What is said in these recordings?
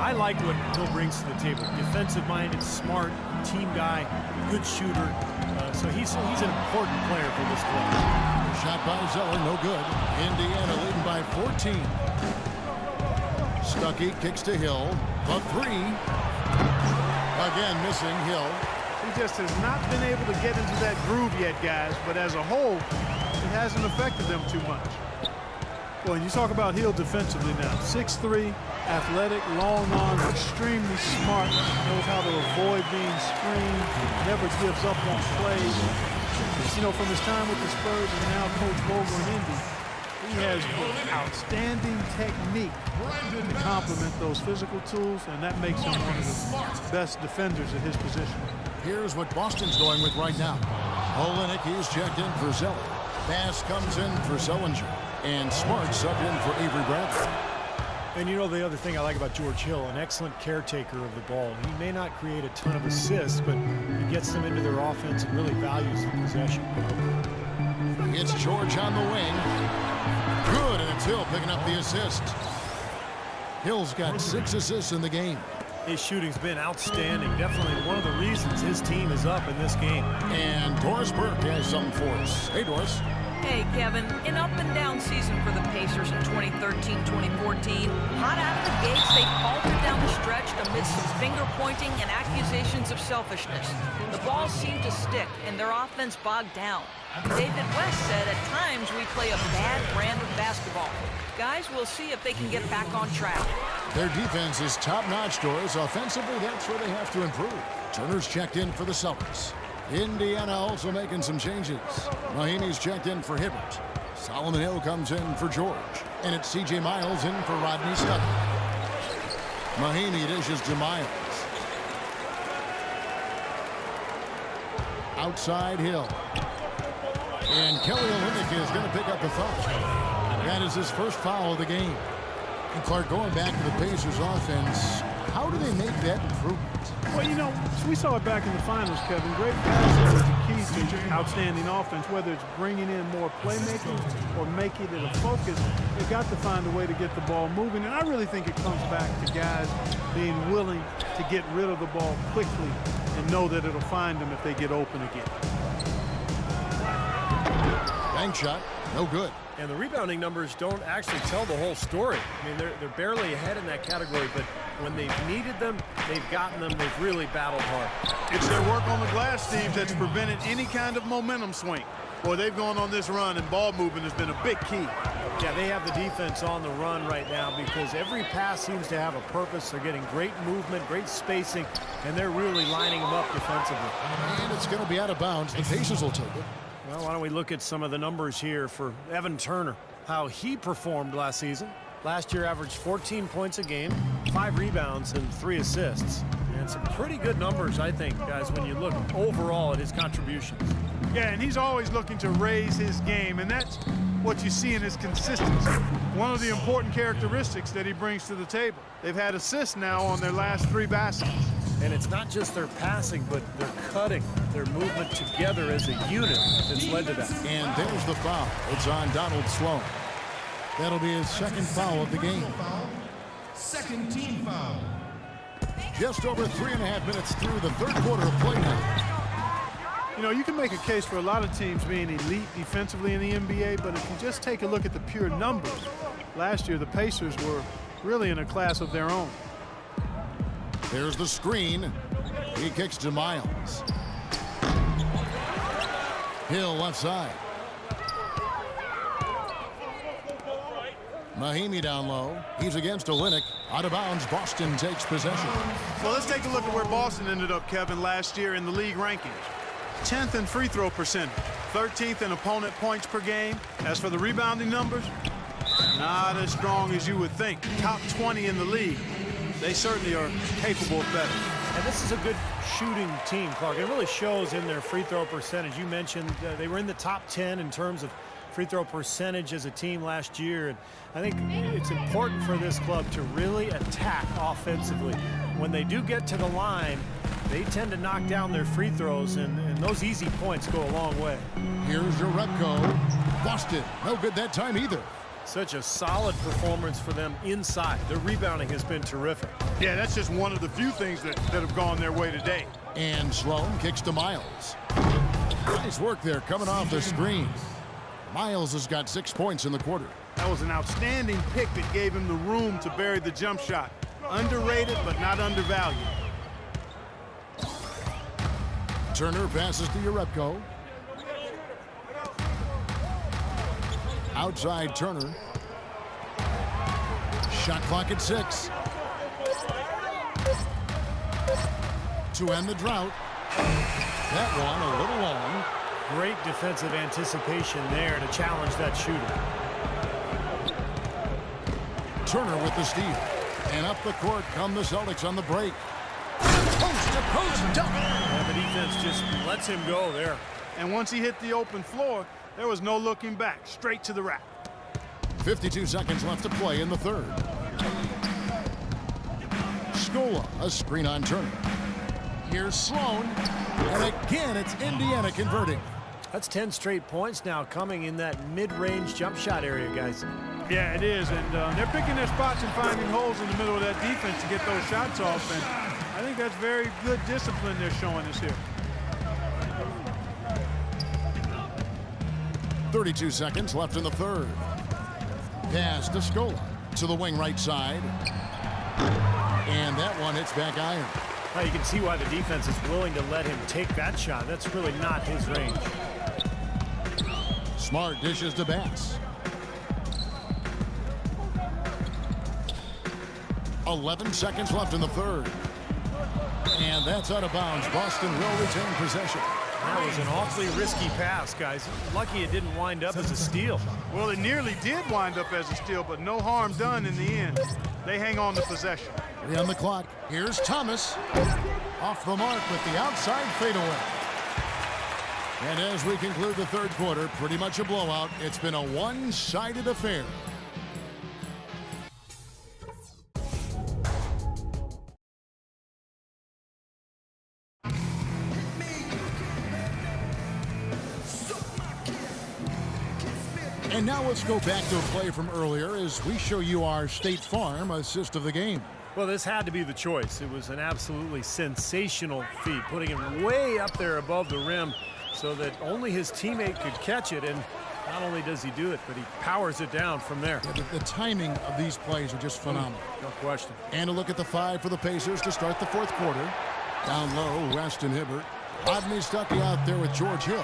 I like what Hill brings to the table. Defensive-minded, smart, team guy, good shooter. So he's an important player for this club. Shot by Zeller, no good. Indiana leading by 14. Stuckey kicks to Hill. The three. Again, missing Hill. He just has not been able to get into that groove yet, guys. But as a whole, it hasn't affected them too much. Well, and you talk about Hill defensively now. 6'3", athletic, long arms, extremely smart, knows how to avoid being screened, never gives up on plays. You know, from his time with the Spurs and now Coach Vogel in Indy, he has outstanding technique to complement those physical tools, and that makes him one of the best defenders at his position. Here's what Boston's going with right now. Olenek, he's checked in for Zeller. Bass comes in for Zellinger. And Smart subbed in for Avery Bradley. And you know the other thing I like about George Hill, an excellent caretaker of the ball. He may not create a ton of assists, but he gets them into their offense and really values the possession. It's George on the wing. Good, and it's Hill picking up the assist. Hill's got 6 assists in the game. His shooting's been outstanding. Definitely one of the reasons his team is up in this game. And Doris Burke has something for us. Hey, Doris. Hey, Kevin, an up-and-down season for the Pacers in 2013-2014. Hot out of the gates, they faltered down the stretch amidst some finger-pointing and accusations of selfishness. The ball seemed to stick, and their offense bogged down. David West said, at times, we play a bad brand of basketball. Guys, we'll see if they can get back on track. Their defense is top-notch, Doris. Offensively, that's where they have to improve. Turner's checked in for the Celtics. Indiana also making some changes. Mahinmi's checked in for Hibbert. Solomon Hill comes in for George. And it's C.J. Miles in for Rodney Stuckey. Mahinmi dishes to Miles. Outside Hill. And Kelly Olynyk is going to pick up the foul. That is his first foul of the game. And Clark, going back to the Pacers offense, how do they make that improvement? Well, you know, we saw it back in the finals, Kevin. Great passing is the key to outstanding offense, whether it's bringing in more playmaking or making it a focus. They've got to find a way to get the ball moving, and I really think it comes back to guys being willing to get rid of the ball quickly and know that it'll find them if they get open again. Bank shot, no good. And the rebounding numbers don't actually tell the whole story. I mean, they're barely ahead in that category, but when they've needed them, they've gotten them. They've really battled hard. It's their work on the glass, Steve, that's prevented any kind of momentum swing. Boy, they've gone on this run, and ball movement has been a big key. Yeah, they have the defense on the run right now because every pass seems to have a purpose. They're getting great movement, great spacing, and they're really lining them up defensively. And it's going to be out of bounds. The Pacers will take it. Well, why don't we look at some of the numbers here for Evan Turner, how he performed last season. Last year averaged 14 points a game, 5 rebounds, and 3 assists. And some pretty good numbers, I think, guys, when you look overall at his contributions. Yeah, and he's always looking to raise his game, and that's what you see in his consistency. One of the important characteristics that he brings to the table. They've had assists now on their last 3 baskets. And it's not just their passing, but their cutting, their movement together as a unit that's led to that. And there's the foul. It's on Donald Sloan. That'll be his second foul of the game. Second team foul. Just over 3.5 minutes through the third quarter of play now. You know, you can make a case for a lot of teams being elite defensively in the NBA, but if you just take a look at the pure numbers, last year the Pacers were really in a class of their own. There's the screen. He kicks to Miles. Hill left side. Mahinmi down low. He's against Olynyk. Out of bounds. Boston takes possession. Well, let's take a look at where Boston ended up, Kevin, last year in the league rankings. 10th in free throw percentage, 13th in opponent points per game. As for the rebounding numbers, not as strong as you would think. Top 20 in the league. They certainly are capable of better. And this is a good shooting team, Clark. It really shows in their free throw percentage. You mentioned they were in the top 10 in terms of free throw percentage as a team last year. And I think it's important for this club to really attack offensively. When they do get to the line, they tend to knock down their free throws, and those easy points go a long way. Here's Jerebko. Boston. No good that time either. Such a solid performance for them inside. Their rebounding has been terrific. Yeah, that's just one of the few things that have gone their way today. And Sloan kicks to Miles. Nice work there coming off the screen. Miles has got 6 points in the quarter. That was an outstanding pick that gave him the room to bury the jump shot. Underrated, but not undervalued. Turner passes to Urepko. Outside Turner. Shot clock at 6. To end the drought. That one a little long. Great defensive anticipation there to challenge that shooter. Turner with the steal. And up the court come the Celtics on the break. Post-to-post dunk. And the defense just lets him go there. And once he hit the open floor, there was no looking back. Straight to the rack. 52 seconds left to play in the third. Scola, a screen on Turner. Here's Sloan. And again, it's Indiana converting. That's 10 straight points now coming in that mid-range jump shot area, guys. Yeah, it is. And they're picking their spots and finding holes in the middle of that defense to get those shots off. And I think that's very good discipline they're showing us here. 32 seconds left in the third. Pass to Scola to the wing right side. And that one hits back iron. Now you can see why the defense is willing to let him take that shot. That's really not his range. Smart dishes to Bass. 11 seconds left in the third. And that's out of bounds. Boston will retain possession. That was an awfully risky pass, guys. Lucky it didn't wind up as a steal. Well, it nearly did wind up as a steal, but no harm done in the end. They hang on to possession. 3 on the clock. Here's Thomas. Off the mark with the outside fadeaway. And as we conclude the third quarter, pretty much a blowout. It's been a one-sided affair. And now let's go back to a play from earlier as we show you our State Farm assist of the game. Well, this had to be the choice. It was an absolutely sensational feed, putting him way up there above the rim so that only his teammate could catch it. And not only does he do it, but he powers it down from there. Yeah, the timing of these plays are just phenomenal. No question. And a look at the 5 for the Pacers to start the fourth quarter. Down low, West and Hibbert. Rodney Stuckey out there with George Hill.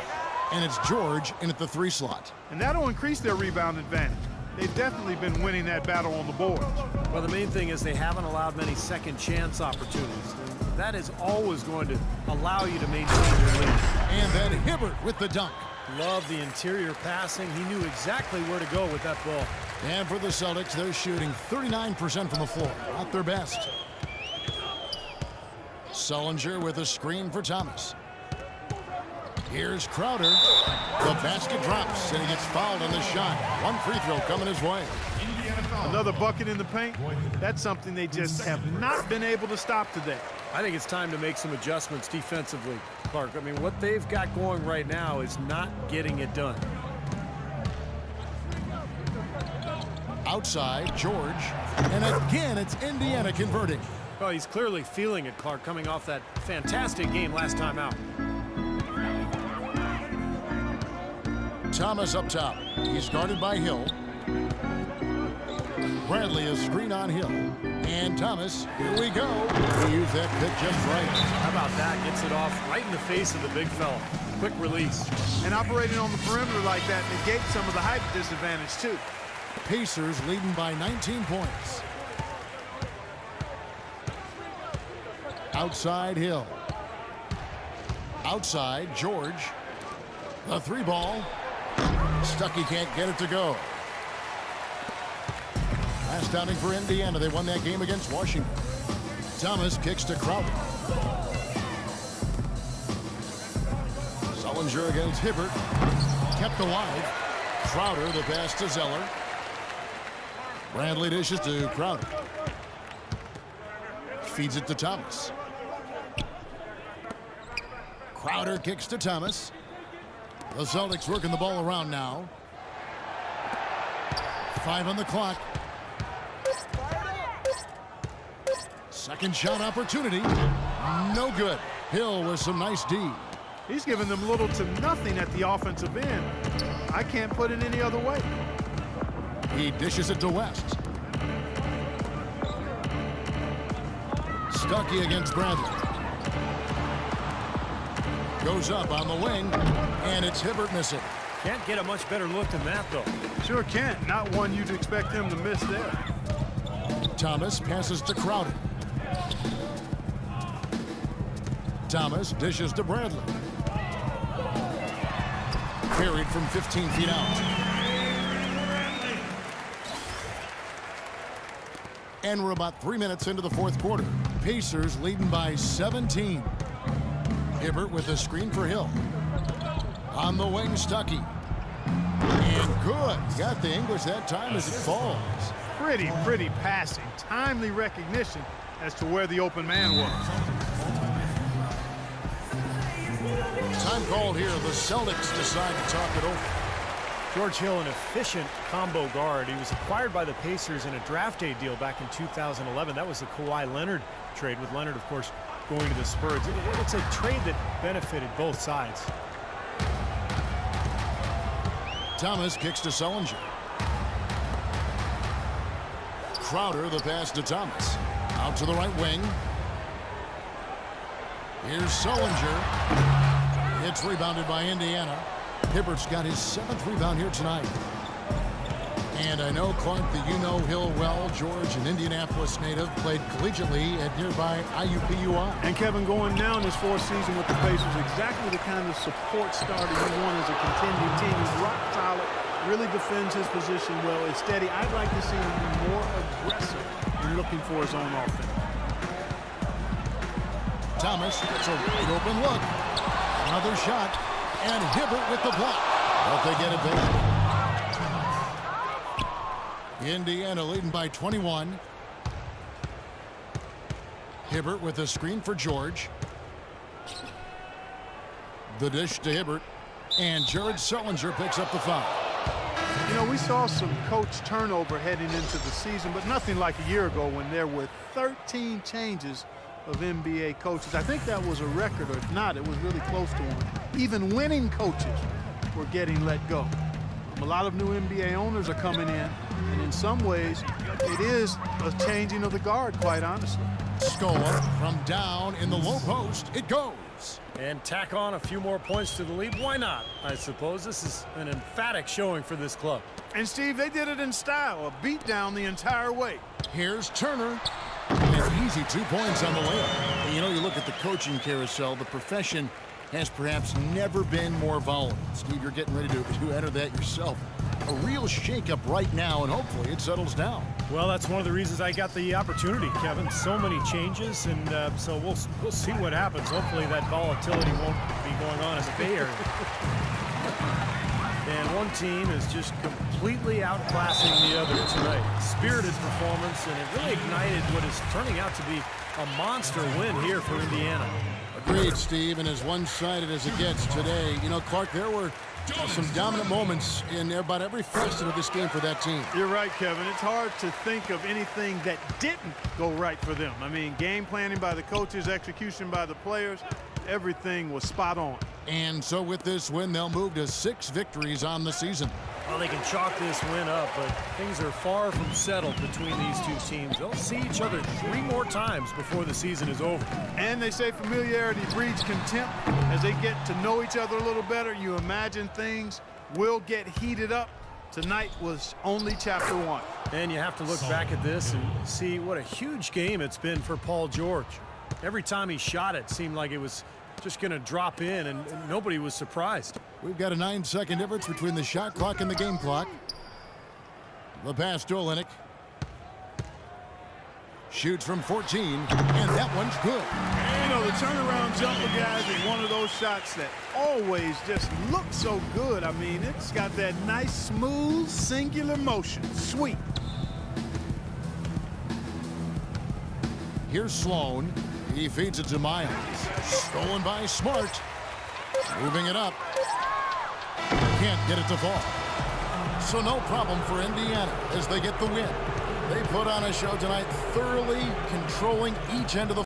And it's George in at the 3 slot. And that'll increase their rebound advantage. They've definitely been winning that battle on the boards. Well, the main thing is they haven't allowed many second chance opportunities. And that is always going to allow you to maintain your lead. And then Hibbert with the dunk. Love the interior passing. He knew exactly where to go with that ball. And for the Celtics, they're shooting 39% from the floor. Not their best. Sullinger with a screen for Thomas. Here's Crowder. The basket drops, and he gets fouled on the shot. One free throw coming his way. Another bucket in the paint. That's something they just have not been able to stop today. I think it's time to make some adjustments defensively, Clark. I mean, what they've got going right now is not getting it done. Outside, George. And again, it's Indiana converting. Well, he's clearly feeling it, Clark, coming off that fantastic game last time out. Thomas up top. He's guarded by Hill. Bradley a screen on Hill. And Thomas, here we go. He used that pick just right. How about that? Gets it off right in the face of the big fella. Quick release. And operating on the perimeter like that negates some of the height disadvantage, too. Pacers leading by 19 points. Outside Hill. Outside George. The 3 ball. Stuckey can't get it to go. Last outing for Indiana. They won that game against Washington. Thomas kicks to Crowder. Sullinger against Hibbert. Kept alive. Crowder, the pass to Zeller. Bradley dishes to Crowder. Feeds it to Thomas. Crowder kicks to Thomas. The Celtics working the ball around now. 5 on the clock. Second shot opportunity. No good. Hill with some nice D. He's giving them little to nothing at the offensive end. I can't put it any other way. He dishes it to West. Stuckey against Bradley. Goes up on the wing, and it's Hibbert missing. Can't get a much better look than that, though. Sure can't. Not one you'd expect him to miss there. Thomas passes to Crowder. Thomas dishes to Bradley. Carried from 15 feet out. And we're about 3 minutes into the fourth quarter. Pacers leading by 17. Hibbert with a screen for Hill. On the wing, Stuckey. And good. Got the English that time as it falls. Pretty passing. Timely recognition as to where the open man was. Time called here. The Celtics decide to talk it over. George Hill, an efficient combo guard. He was acquired by the Pacers in a draft day deal back in 2011. That was the Kawhi Leonard trade, with Leonard, of course, going to the Spurs. It's a trade that benefited both sides. Thomas kicks to Sullinger. Crowder, the pass to Thomas. Out to the right wing. Here's Sullinger. It's rebounded by Indiana. Hibbert's got his 7th rebound here tonight. And I know, Clark, that you know Hill well. George, an Indianapolis native, played collegiately at nearby IUPUI. And Kevin, going now in his 4th season with the Pacers, exactly the kind of support starter you want as a contending team. He's rock solid, really defends his position well. It's steady. I'd like to see him be more aggressive in looking for his own offense. Thomas gets a wide open look. Another shot, and Hibbert with the block. But they get it back. Indiana leading by 21. Hibbert with a screen for George. The dish to Hibbert, and Jared Sullinger picks up the foul. You know, we saw some coach turnover heading into the season, but nothing like a year ago when there were 13 changes of NBA coaches. I think that was a record, or if not, it was really close to one. Even winning coaches were getting let go. A lot of new NBA owners are coming in, and in some ways, it is a changing of the guard, quite honestly. Score from down in the low post. It goes. And tack on a few more points to the lead. Why not? I suppose this is an emphatic showing for this club. And, Steve, they did it in style, a beat down the entire way. Here's Turner. An easy 2 points on the layup. You know, you look at the coaching carousel, the profession has perhaps never been more volatile. Steve, you're getting ready to enter that yourself. A real shakeup right now, and hopefully it settles down. Well, that's one of the reasons I got the opportunity, Kevin. So many changes, and so we'll see what happens. Hopefully that volatility won't be going on in the Bay Area. And one team is just completely outclassing the other tonight. Spirited performance, and it really ignited what is turning out to be a monster win here for Indiana. Agreed, Steve, and as one-sided as it gets today, you know, Clark, there were some dominant moments in about every facet of this game for that team. You're right, Kevin. It's hard to think of anything that didn't go right for them. I mean, game planning by the coaches, execution by the players, everything was spot on. And so with this win, they'll move to 6 victories on the season. Well, they can chalk this win up, but things are far from settled between these two teams. They'll see each other 3 more times before the season is over. And they say familiarity breeds contempt. As they get to know each other a little better, you imagine things will get heated up. Tonight was only chapter 1. And you have to look back at this and see what a huge game it's been for Paul George. Every time he shot it seemed like it was just going to drop in, and nobody was surprised. We've got a 9-second difference between the shot clock and the game clock. The pass to Olynyk. Shoots from 14, and that one's good. You know, the turnaround jumper, guys, is one of those shots that always just looks so good. I mean, it's got that nice, smooth, singular motion. Sweet. Here's Sloan. He feeds it to Miles. Stolen by Smart. Moving it up. Can't get it to fall. So no problem for Indiana as they get the win. They put on a show tonight, thoroughly controlling each end of the